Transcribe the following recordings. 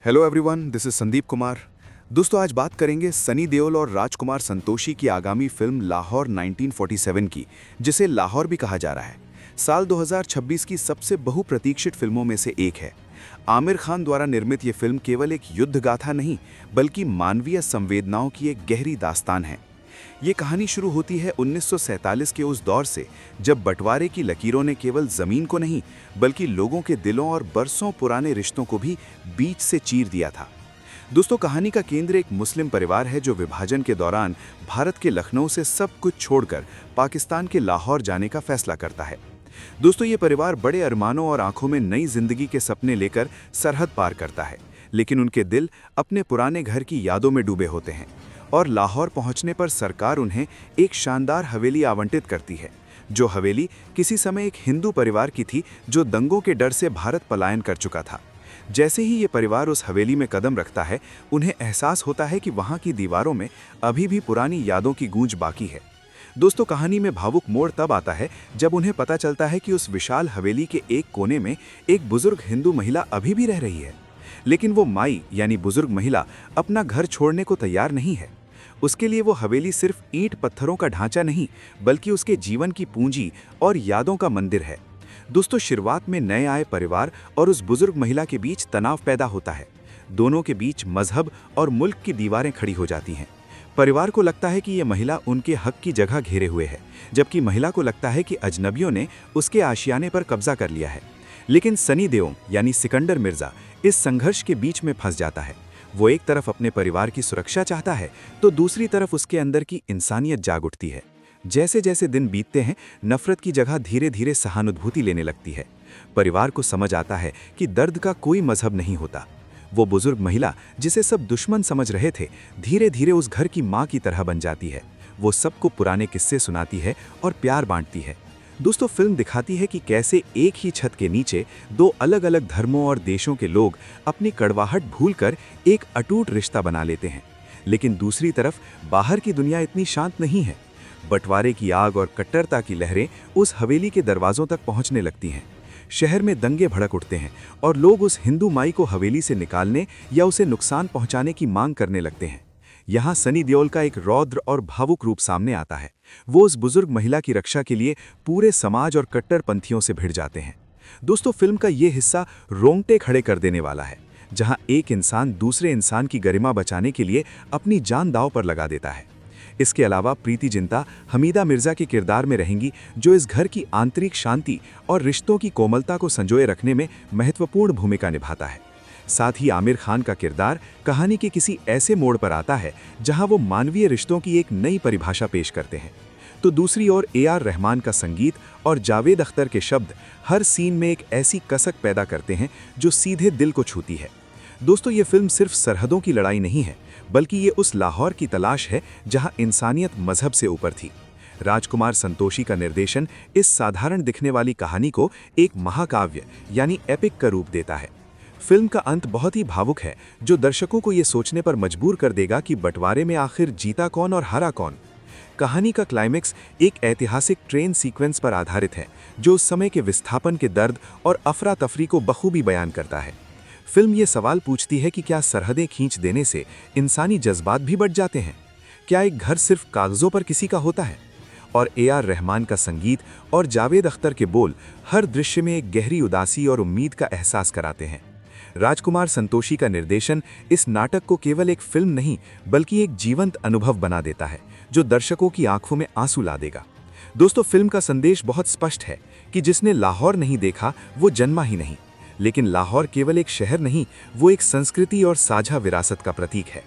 Hello everyone, this is Sandeep Kumar. दोस्तों, आज बात करेंगे सनी देओल और राजकुमार संतोषी की आगामी फिल्म लाहौर 1947 की, जिसे लाहौर भी कहा जा रहा है। साल 2026 की सबसे बहुप्रतीक्षित फिल्मों में से एक है। आमिर खान द्वारा निर्मित ये फिल्म केवल एक युद्ध गाथा नहीं, बल्कि मानवीय संवेदनाओं की एक गहरी दास्तान है। ये कहानी शुरू होती है 1947 के उस दौर से, जब बंटवारे की लकीरों ने केवल जमीन को नहीं, बल्कि लोगों के दिलों और बरसों पुराने रिश्तों को भी बीच से चीर दिया था। दोस्तों, कहानी का केंद्र एक मुस्लिम परिवार है जो विभाजन के दौरान भारत के लखनऊ से सब कुछ छोड़कर पाकिस्तान के लाहौर जाने का फैसला करता है। दोस्तों, ये परिवार बड़े अरमानों और आंखों में नई जिंदगी के सपने लेकर सरहद पार करता है, लेकिन उनके दिल अपने पुराने घर की यादों में डूबे होते हैं। और लाहौर पहुंचने पर सरकार उन्हें एक शानदार हवेली आवंटित करती है, जो हवेली किसी समय एक हिंदू परिवार की थी जो दंगों के डर से भारत पलायन कर चुका था। जैसे ही ये परिवार उस हवेली में कदम रखता है, उन्हें एहसास होता है कि वहाँ की दीवारों में अभी भी पुरानी यादों की गूंज बाकी है। दोस्तों, कहानी में भावुक मोड़ तब आता है जब उन्हें पता चलता है कि उस विशाल हवेली के एक कोने में एक बुजुर्ग हिंदू महिला अभी भी रह रही है। लेकिन वो माई यानी बुजुर्ग महिला अपना घर छोड़ने को तैयार नहीं है। उसके लिए वो हवेली सिर्फ ईंट पत्थरों का ढांचा नहीं, बल्कि उसके जीवन की पूंजी और यादों का मंदिर है। दोस्तों, शुरुआत में नए आए परिवार और उस बुजुर्ग महिला के बीच तनाव पैदा होता है। दोनों के बीच मजहब और मुल्क की दीवारें खड़ी हो जाती हैं। परिवार को लगता है कि ये महिला उनके हक की जगह घेरे हुए है, जबकि महिला को लगता है कि अजनबियों ने उसके आशियाने पर कब्जा कर लिया है। लेकिन सनी देओल यानी सिकंदर मिर्जा इस संघर्ष के बीच में फंस जाता है। वो एक तरफ अपने परिवार की सुरक्षा चाहता है, तो दूसरी तरफ उसके अंदर की इंसानियत जाग उठती है। जैसे जैसे दिन बीतते हैं, नफरत की जगह धीरे धीरे सहानुभूति लेने लगती है। परिवार को समझ आता है कि दर्द का कोई मजहब नहीं होता। वो बुजुर्ग महिला, जिसे सब दुश्मन समझ रहे थे, धीरे धीरे उस घर की माँ की तरह बन जाती है। वो सबको पुराने किस्से सुनाती है और प्यार बांटती है। दोस्तों, फिल्म दिखाती है कि कैसे एक ही छत के नीचे दो अलग अलग धर्मों और देशों के लोग अपनी कड़वाहट भूलकर एक अटूट रिश्ता बना लेते हैं। लेकिन दूसरी तरफ बाहर की दुनिया इतनी शांत नहीं है। बंटवारे की आग और कट्टरता की लहरें उस हवेली के दरवाजों तक पहुंचने लगती हैं। शहर में दंगे भड़क उठते हैं और लोग उस हिंदू माई को हवेली से निकालने या उसे नुकसान पहुंचाने की मांग करने लगते हैं। यहाँ सनी देओल का एक रौद्र और भावुक रूप सामने आता है। वो उस बुजुर्ग महिला की रक्षा के लिए पूरे समाज और कट्टरपंथियों से भिड़ जाते हैं। दोस्तों, फिल्म का ये हिस्सा रोंगटे खड़े कर देने वाला है, जहाँ एक इंसान दूसरे इंसान की गरिमा बचाने के लिए अपनी जान दांव पर लगा देता है। इसके अलावा प्रीति जिंटा हमीदा मिर्जा के किरदार में रहेंगी, जो इस घर की आंतरिक शांति और रिश्तों की कोमलता को संजोए रखने में महत्वपूर्ण भूमिका निभाता है। साथ ही आमिर खान का किरदार कहानी के किसी ऐसे मोड़ पर आता है जहां वो मानवीय रिश्तों की एक नई परिभाषा पेश करते हैं। तो दूसरी ओर AR रहमान का संगीत और जावेद अख्तर के शब्द हर सीन में एक ऐसी कसक पैदा करते हैं जो सीधे दिल को छूती है। दोस्तों, ये फिल्म सिर्फ सरहदों की लड़ाई नहीं है, बल्कि ये उस लाहौर की तलाश है जहां इंसानियत मजहब से ऊपर थी। राजकुमार संतोषी का निर्देशन इस साधारण दिखने वाली कहानी को एक महाकाव्य यानी एपिक का रूप देता है। फिल्म का अंत बहुत ही भावुक है, जो दर्शकों को ये सोचने पर मजबूर कर देगा कि बंटवारे में आखिर जीता कौन और हारा कौन। कहानी का क्लाइमेक्स एक ऐतिहासिक ट्रेन सीक्वेंस पर आधारित है, जो उस समय के विस्थापन के दर्द और अफरा तफरी को बखूबी बयान करता है। फिल्म ये सवाल पूछती है कि क्या सरहदें खींच देने से इंसानी जज्बात भी बढ़ जाते हैं? क्या एक घर सिर्फ कागजों पर किसी का होता है? और AR रहमान का संगीत और जावेद अख्तर के बोल हर दृश्य में एक गहरी उदासी और उम्मीद का एहसास कराते हैं। राजकुमार संतोषी का निर्देशन इस नाटक को केवल एक फिल्म नहीं, बल्कि एक जीवंत अनुभव बना देता है, जो दर्शकों की आंखों में आंसू ला देगा। दोस्तों, फिल्म का संदेश बहुत स्पष्ट है कि जिसने लाहौर नहीं देखा वो जन्मा ही नहीं। लेकिन लाहौर केवल एक शहर नहीं, वो एक संस्कृति और साझा विरासत का प्रतीक है।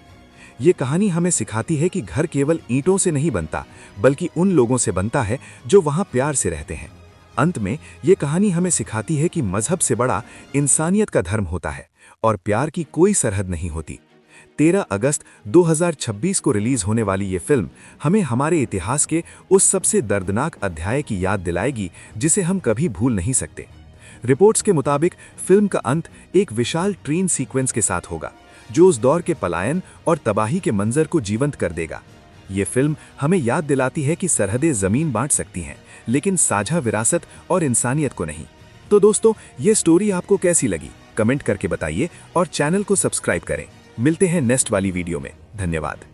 ये कहानी हमें सिखाती है कि घर केवल ईंटों से नहीं बनता, बल्कि उन लोगों से बनता है जो वहाँ प्यार से रहते हैं। अंत में ये कहानी हमें सिखाती है कि मजहब से बड़ा इंसानियत का धर्म होता है और प्यार की कोई सरहद नहीं होती। 13 अगस्त 2026 को रिलीज होने वाली ये फिल्म हमें हमारे इतिहास के उस सबसे दर्दनाक अध्याय की याद दिलाएगी जिसे हम कभी भूल नहीं सकते। रिपोर्ट्स के मुताबिक फिल्म का अंत एक विशाल ट्रेन सीक्वेंस के साथ होगा, जो उस दौर के पलायन और तबाही के मंजर को जीवंत कर देगा। ये फिल्म हमें याद दिलाती है कि सरहदें जमीन बांट सकती हैं, लेकिन साझा विरासत और इंसानियत को नहीं। तो दोस्तों, ये स्टोरी आपको कैसी लगी? कमेंट करके बताइए और चैनल को सब्सक्राइब करें। मिलते हैं नेक्स्ट वाली वीडियो में। धन्यवाद।